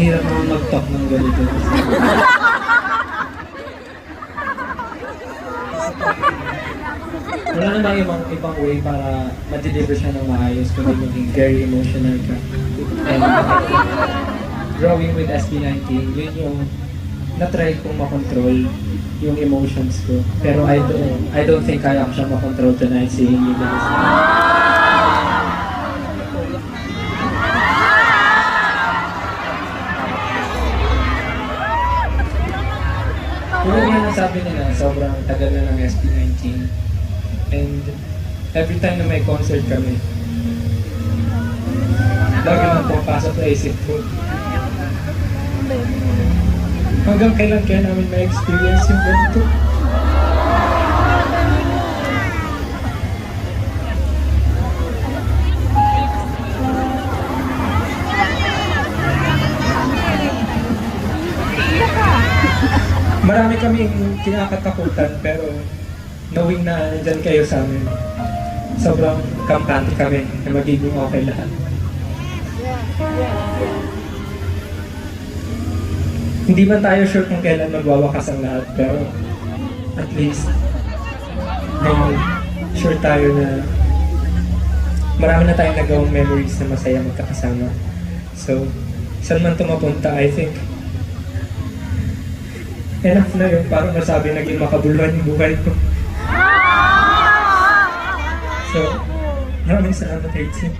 hirap naman mag-talk ng ganito. Wala namang ibang way para ma-deliver siya ng maayos kung maging very emotional ka. And growing with SB19, yun yung na-try kong makontrol yung emotions ko. Pero I don't think kaya ko siya makontrol tonight seeing you guys. Tulad nga ng sabi nila, sobrang tagal na ng SB19. And every time na may concert kami, lagi nang pumapasok sa isip ko. Hanggang kailan kaya namin ma-experience yung ganito? Marami kaming kinakatakutan pero knowing na nandyan kayo sa amin, sobrang kampante kami na magiging okay lahat. Hindi man tayo sure kung kailan magwawakas ang lahat, pero at least may sure tayo na marami na tayong nagawang memories na masaya magkakasama. So, saan man ito mapunta, I think enough na yun para masabi naging makabuluhan yung buhay ko. So, maraming salamat, Hazel.